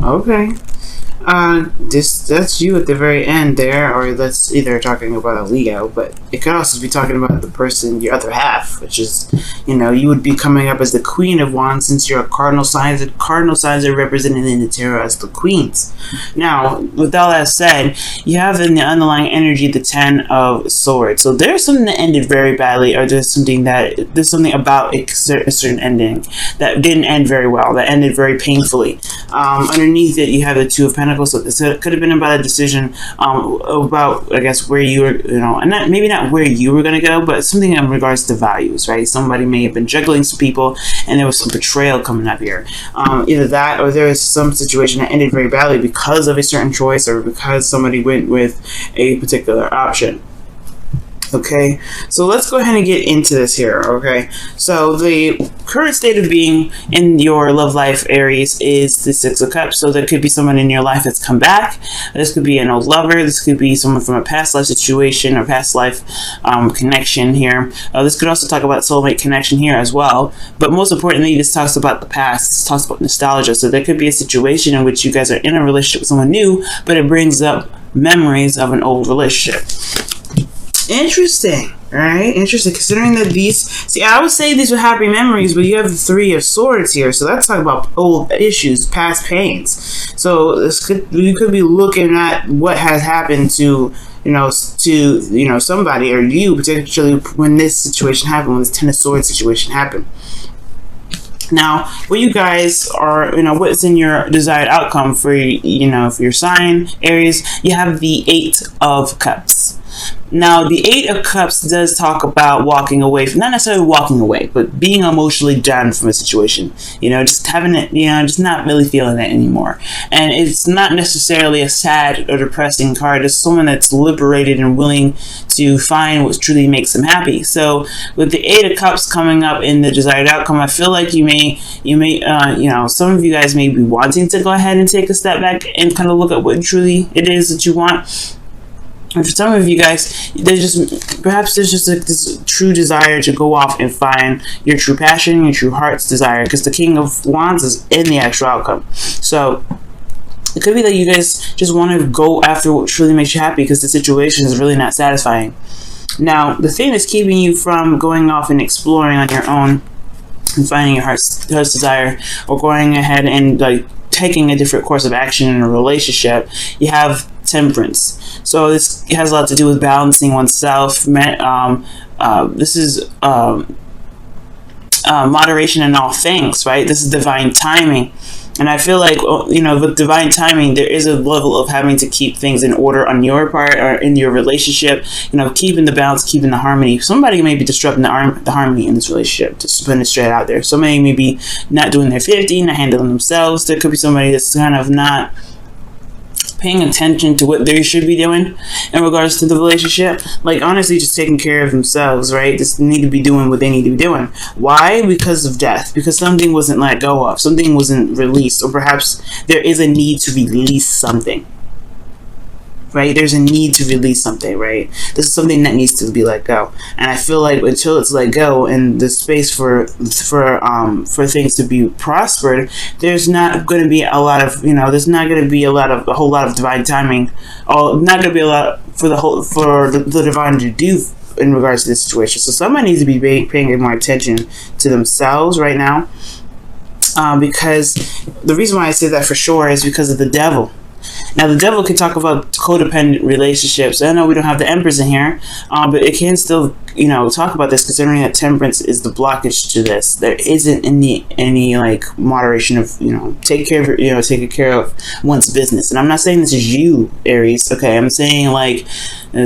Okay. That's you at the very end there, or that's either talking about a Leo, but it could also be talking about the person, your other half, which is, you would be coming up as the Queen of Wands since you're a cardinal sign. The cardinal signs are represented in the tarot as the queens. Now, with all that said, you have in the underlying energy the Ten of Swords. So there's something that ended very badly, or there's something about a certain ending that didn't end very well, that ended very painfully. Underneath it, you have the Two of Pentacles. So it could have been about a decision about, I guess, where you were, and maybe not where you were going to go, but something in regards to values, right? Somebody may have been juggling some people, and there was some betrayal coming up here. Either that, or there was some situation that ended very badly because of a certain choice, or because somebody went with a particular option. Okay, so let's go ahead and get into this here. Okay, so the current state of being in your love life, Aries, is the Six of Cups. So there could be someone in your life that's come back. This could be an old lover. This could be someone from a past life situation or past life connection here. This could also talk about soulmate connection here as well. But most importantly, this talks about the past. This talks about nostalgia. So there could be a situation in which you guys are in a relationship with someone new, but it brings up memories of an old relationship. Interesting, right? Interesting, considering that I would say these are happy memories, but you have the Three of Swords here, so that's talking about old issues, past pains. So you could be looking at what has happened to somebody, or you particularly, when this situation happened, when this Ten of Swords situation happened. Now, what you guys are, what's in your desired outcome for your sign, Aries, you have the Eight of Cups. Now, the Eight of Cups does talk about walking away, not necessarily walking away, but being emotionally done from a situation. Just having it, just not really feeling it anymore. And it's not necessarily a sad or depressing card. It's someone that's liberated and willing to find what truly makes them happy. So, with the Eight of Cups coming up in the desired outcome, I feel like you may, some of you guys may be wanting to go ahead and take a step back and kind of look at what truly it is that you want. And for some of you guys, there's just this true desire to go off and find your true passion, your true heart's desire, because the King of Wands is in the actual outcome. So it could be that you guys just want to go after what truly makes you happy, because the situation is really not satisfying. Now, the thing that's keeping you from going off and exploring on your own and finding your heart's desire, or going ahead and taking a different course of action in a relationship, you have Temperance. So this has a lot to do with balancing oneself. This is moderation in all things, right? This is divine timing. And I feel like, with divine timing, there is a level of having to keep things in order on your part or in your relationship, keeping the balance, keeping the harmony. Somebody may be disrupting the harmony in this relationship, just putting it straight out there. Somebody may be not doing their 50, not handling themselves. There could be somebody that's kind of not paying attention to what they should be doing in regards to the relationship. Honestly, just taking care of themselves, right? Just need to be doing what they need to be doing. Why? Because of death. Because something wasn't let go of. Something wasn't released. Or perhaps there is a need to release something. Right? There's a need to release something, right? This is something that needs to be let go. And I feel like until it's let go and the space for things to be prospered, there's not going to be a lot of, there's not going to be a whole lot of divine timing, or not going to be a lot for the divine to do in regards to this situation. So somebody needs to be paying more attention to themselves right now, because the reason why I say that for sure is because of the devil. Now, the devil can talk about codependent relationships. I know we don't have the Empress in here, but it can still, talk about this, considering that Temperance is the blockage to this. There isn't any moderation of, taking care of one's business. And I'm not saying this is you, Aries. Okay, I'm saying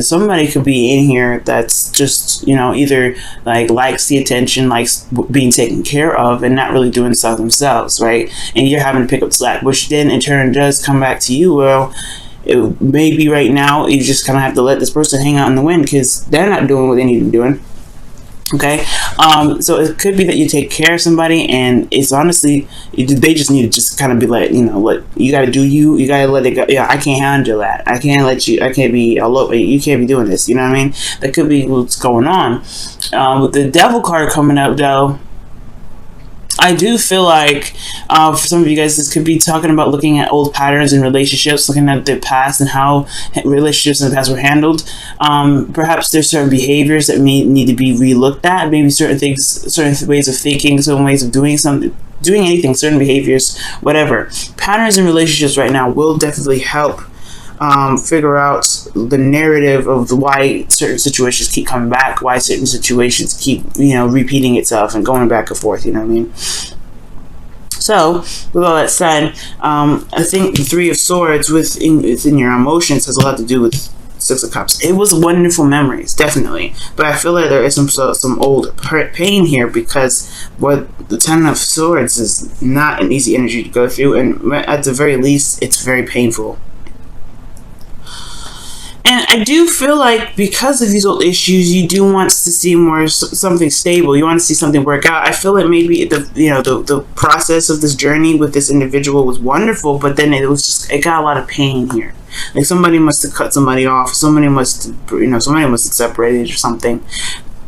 somebody could be in here that's just, either likes the attention, likes being taken care of, and not really doing stuff themselves, right? And you're having to pick up slack, which then in turn does come back to you. Well, it may be right now you just kind of have to let this person hang out in the wind, because they're not doing what they need to be doing. Okay, so it could be that you take care of somebody, and it's honestly, they just need to just kind of be let you gotta do you gotta let it go. Yeah, I can't handle that. I can't let you. I can't be all over. You can't be doing this. You know what I mean? That could be what's going on. With the Devil card coming up, though, I do feel like for some of you guys, this could be talking about looking at old patterns in relationships, looking at the past and how relationships in the past were handled. Perhaps there's certain behaviors that may need to be relooked at, maybe certain things, certain ways of thinking, certain ways of doing something, doing anything, certain behaviors, whatever. Patterns in relationships right now will definitely help figure out the narrative of why certain situations keep coming back, why certain situations keep, repeating itself and going back and forth, you know what I mean? So, with all that said, I think the Three of Swords within your emotions has a lot to do with Six of Cups. It was wonderful memories, definitely, but I feel like there is some old pain here, because what the Ten of Swords is not an easy energy to go through, and at the very least, it's very painful. And I do feel like because of these old issues, you do want to see something stable. You want to see something work out. I feel like maybe the process of this journey with this individual was wonderful, but then it got a lot of pain here. Like somebody must have cut somebody off. Somebody must have separated or something.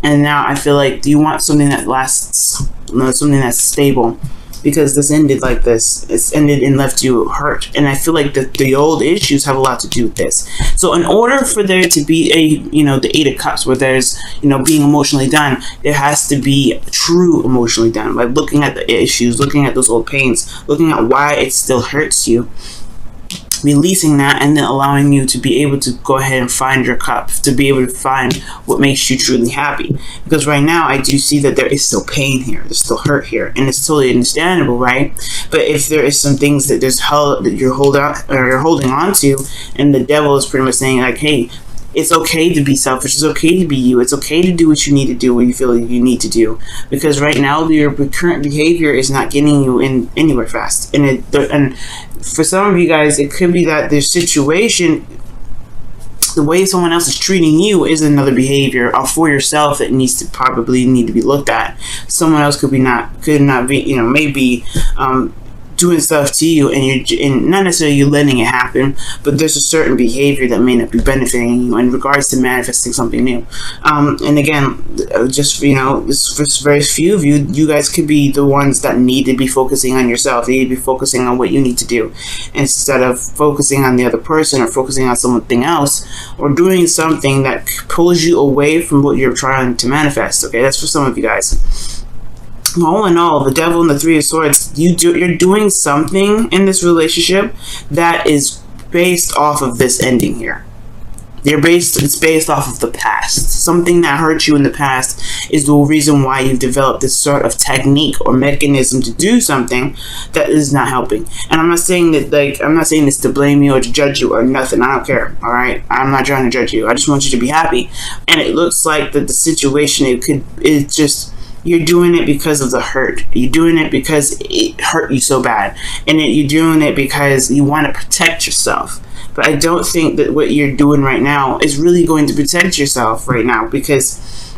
And now I feel like you want something that lasts, something that's stable. Because this ended like this. It's ended and left you hurt. And I feel like the old issues have a lot to do with this. So in order for there to be the Eight of Cups, where there's, being emotionally done, there has to be true emotionally done. By looking at the issues, looking at those old pains, looking at why it still hurts you, releasing that, and then allowing you to be able to go ahead and find your cup, to be able to find what makes you truly happy. Because right now I do see that there is still pain here, there's still hurt here, and it's totally understandable, right? But if there is some things that you're holding on to, and the devil is pretty much saying like, hey, it's okay to be selfish. It's okay to be you. It's okay to do what you need to do when you feel like you need to do. Because right now, your current behavior is not getting you anywhere fast. And for some of you guys, it could be that their situation, the way someone else is treating you, is another behavior for yourself that need to be looked at. Someone else could not be, maybe doing stuff to you, and not necessarily you letting it happen, but there's a certain behavior that may not be benefiting you in regards to manifesting something new. And again, just for very few of you guys could be the ones that need to be focusing on yourself. You need to be focusing on what you need to do instead of focusing on the other person or focusing on something else, or doing something that pulls you away from what you're trying to manifest. Okay, that's for some of you guys. All in all, the Devil and the Three of Swords, you're doing something in this relationship that is based off of this ending here. It's based off of the past. Something that hurt you in the past is the reason why you've developed this sort of technique or mechanism to do something that is not helping. And I'm not saying this to blame you or to judge you or nothing. I don't care. All right, I'm not trying to judge you. I just want you to be happy. And it looks like that the situation, it's just, you're doing it because of the hurt. You're doing it because it hurt you so bad. And you're doing it because you want to protect yourself. But I don't think that what you're doing right now is really going to protect yourself right now, because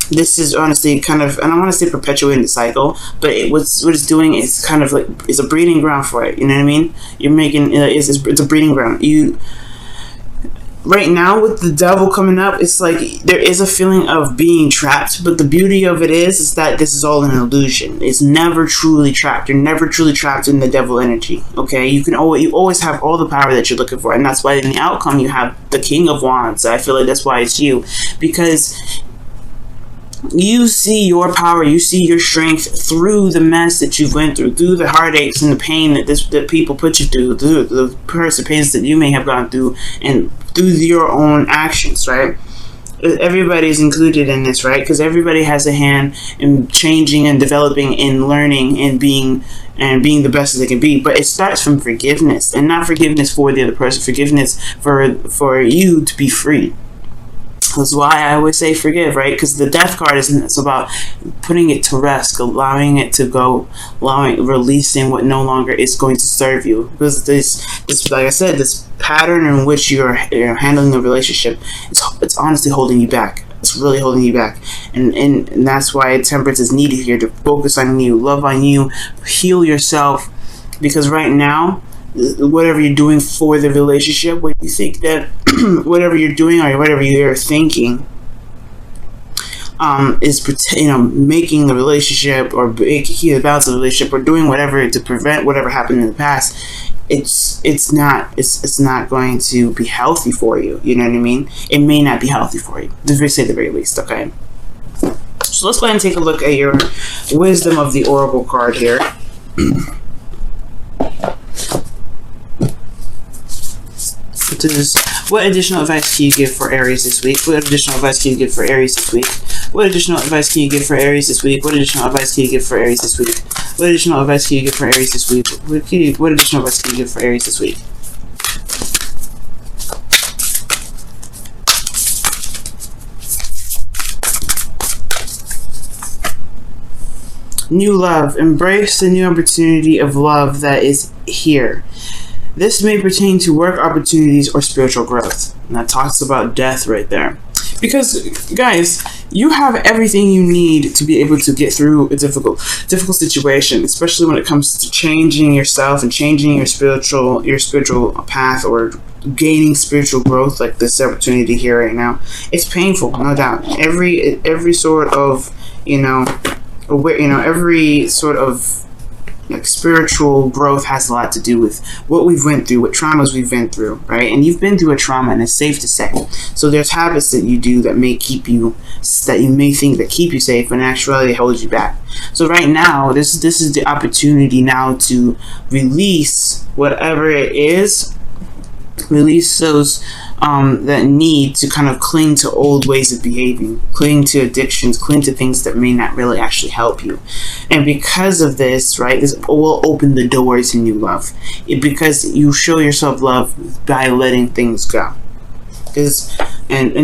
this is honestly kind of, and I don't want to say perpetuating the cycle, but what it's doing is kind of like, it's a breeding ground for it. You know what I mean? You're making, it's a breeding ground. Right now, with the Devil coming up, it's like there is a feeling of being trapped, but the beauty of it is that this is all an illusion. It's never truly trapped. You're never truly trapped in the Devil energy. Okay, you always have all the power that you're looking for, and that's why in the outcome you have the King of Wands. I feel like that's why it's you, because you see your power, you see your strength through the mess that you've went through the heartaches and the pain that people put you through, the pains that you may have gone through, and through your own actions, right? Everybody's included in this, right? Because everybody has a hand in changing and developing and learning and being the best as they can be. But it starts from forgiveness, and not forgiveness for the other person, forgiveness for you to be free. That's why I always say forgive, right? Because the Death card it's about putting it to rest, allowing it to go, releasing what no longer is going to serve you. Because this, like I said, this pattern in which you're handling the relationship, it's honestly holding you back. It's really holding you back, and that's why temperance is needed here, to focus on you, love on you, heal yourself. Because right now, whatever you're doing for the relationship, what you think that whatever you're doing or whatever you're thinking, making the relationship or keeping the balance of the relationship or doing whatever to prevent whatever happened in the past, it's not going to be healthy for you. You know what I mean? It may not be healthy for you, to say the very least. Okay. So let's go ahead and take a look at your Wisdom of the Oracle card here. What additional advice can you give for Aries this week? What additional advice can you give for Aries this week? What additional advice can you give for Aries this week? What additional advice can you give for Aries this week? What additional advice can you give for Aries this week? What additional advice can you give for Aries this week? New love. Embrace the new opportunity of love that is here. This may pertain to work opportunities or spiritual growth. And that talks about death right there. Because, guys, you have everything you need to be able to get through a difficult situation, especially when it comes to changing yourself and changing your spiritual path or gaining spiritual growth, like this opportunity here right now. It's painful, no doubt. Every sort of, every sort of spiritual growth has a lot to do with what we've went through, what traumas we've been through, right? And you've been through a trauma, and it's safe to say. So there's habits that you do that may keep you, that you may think that keep you safe, but in actuality hold you back. So right now, this is the opportunity now to release whatever it is, release those that need to kind of cling to old ways of behaving, cling to addictions, cling to things that may not really actually help you. And because of this, right, this will open the doors to new love. Because you show yourself love by letting things go. And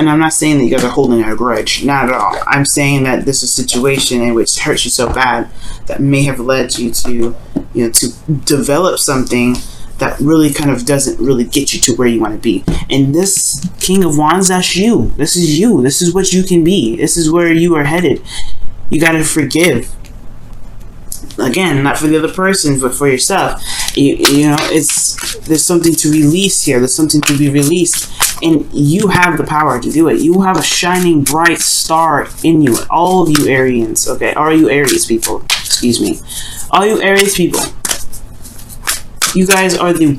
I'm not saying that you guys are holding a grudge, not at all. I'm saying that this is a situation in which hurts you so bad that may have led you to, to develop something that really kind of doesn't really get you to where you want to be. And this King of Wands, that's you. This is you. This is what you can be. This is where you are headed. You got to forgive. Again, not for the other person, but for yourself. There's something to release here. There's something to be released. And you have the power to do it. You have a shining, bright star in you. All of you Arians, okay? All you Aries people, excuse me. All you Aries people. You guys are the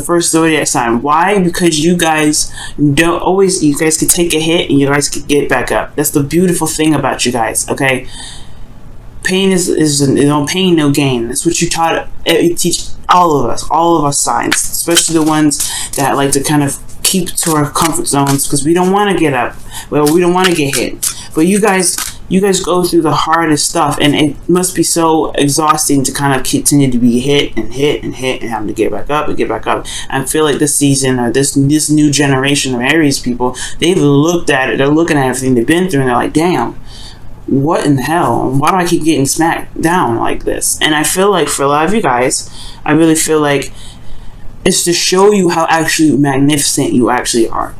first zodiac sign. Why? Because you guys you guys can take a hit and you guys can get back up. That's the beautiful thing about you guys, okay? Pain is no pain, no gain. That's what you teach all of us signs, especially the ones that like to kind of keep to our comfort zones because we don't want to get up. Well, we don't want to get hit. But you guys go through the hardest stuff, and it must be so exhausting to kind of continue to be hit and having to get back up and get back up. I feel like this season or this new generation of Aries people, they've looked at it, they're looking at everything they've been through, and they're like, damn, what in the hell? Why do I keep getting smacked down like this? And I feel like for a lot of you guys, I really feel like it's to show you how actually magnificent you actually are.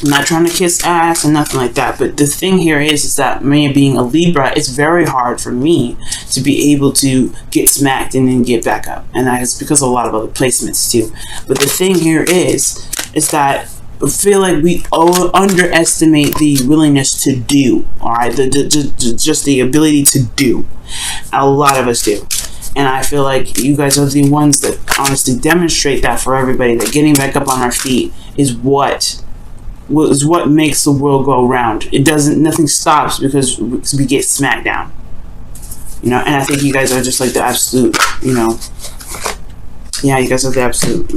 I'm not trying to kiss ass and nothing like that, but the thing here is that me being a Libra, it's very hard for me to be able to get smacked and then get back up, and that is because of a lot of other placements too. But the thing here is that I feel like we underestimate the willingness to do. All right, just the ability to do. A lot of us do. And I feel like you guys are the ones that honestly demonstrate that for everybody, that getting back up on our feet is what makes the world go round. Nothing stops because we get smacked down. And I think you guys are just like the absolute, yeah, you guys are the absolute,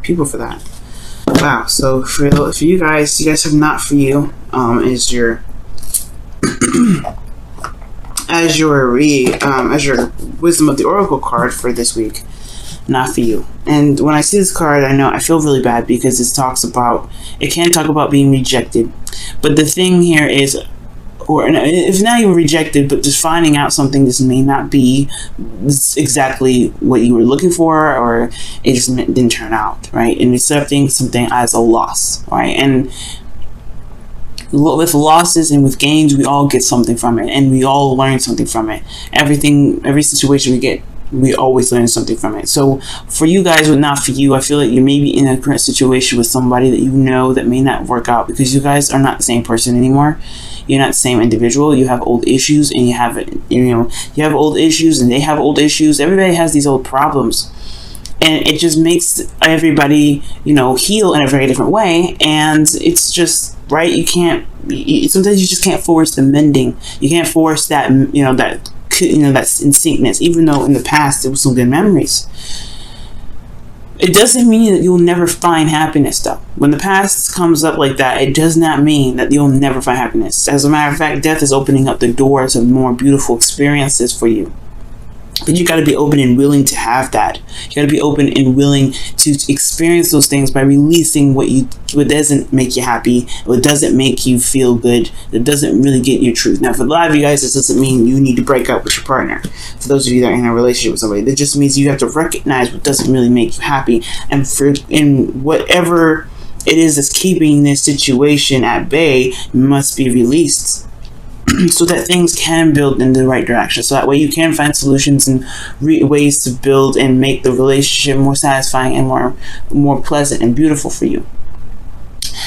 people for that. Wow, so for you guys have not for you, is your as your Wisdom of the Oracle card for this week. Not for you. And when I see this card, I feel really bad because it can talk about being rejected. But the thing here is, or if not even rejected, but just finding out something this may not be exactly what you were looking for, or it just didn't turn out, right? And accepting something as a loss, right? And with losses and with gains, we all get something from it, and we all learn something from it. Every situation we get We always learn something from it. So for you guys with not for you, I feel like you may be in a current situation with somebody that you know that may not work out, because you guys are not the same person anymore. You're not the same individual. You have old issues, and you have old issues, and they have old issues. Everybody has these old problems, and it just makes everybody, heal in a very different way. And it's just, right, sometimes you just can't force the mending. You can't force that, that's in syncness, even though in the past there was some good memories. It doesn't mean that you'll never find happiness, though. When the past comes up like that, it does not mean that you'll never find happiness. As a matter of fact, death is opening up the doors of more beautiful experiences for you. But you got to be open and willing to have that. You got to be open and willing to experience those things by releasing what doesn't make you happy, what doesn't make you feel good, that doesn't really get your truth. Now, for a lot of you guys, this doesn't mean you need to break up with your partner. For those of you that are in a relationship with somebody, that just means you have to recognize what doesn't really make you happy, and in whatever it is that's keeping this situation at bay must be released. So that things can build in the right direction. So that way you can find solutions and ways to build and make the relationship more satisfying and more pleasant and beautiful for you.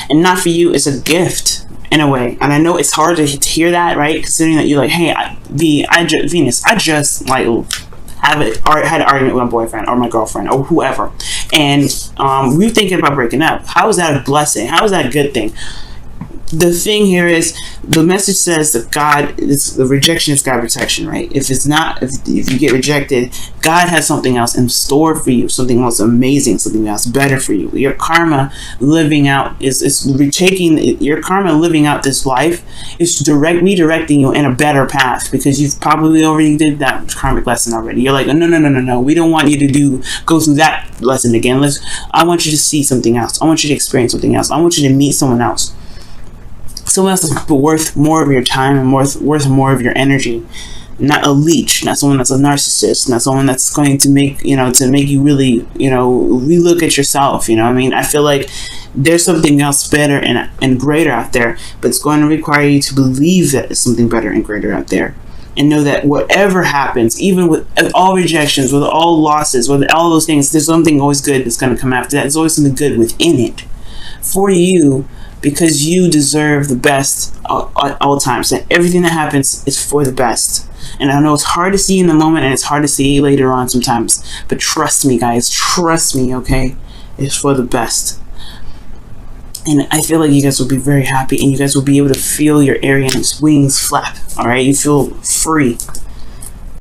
And not for you is a gift in a way. And I know it's hard to hear that, right? Considering that you're like, hey, Venus, I just like had an argument with my boyfriend or my girlfriend or whoever, and we're thinking about breaking up. How is that a blessing? How is that a good thing? The thing here is, the message says that the rejection is God protection, right? If you get rejected, God has something else in store for you, something else amazing, something else better for you. Your karma living out your karma living out this life is redirecting you in a better path, because you've probably already did that karmic lesson already. You're like, no, we don't want you to go through that lesson again. I want you to see something else. I want you to experience something else. I want you to meet someone else. Someone else is worth more of your time and worth more of your energy. Not a leech, not someone that's a narcissist, not someone that's going to make you really, relook at yourself. I feel like there's something else better and greater out there, but it's going to require you to believe that there's something better and greater out there. And know that whatever happens, even with all rejections, with all losses, with all those things, there's something always good that's going to come after that. There's always something good within it for you, because you deserve the best at all times. And everything that happens is for the best. And I know it's hard to see in the moment, and it's hard to see later on sometimes. But trust me, guys. Trust me, okay? It's for the best. And I feel like you guys will be very happy, and you guys will be able to feel your Aries wings flap. Alright? You feel free.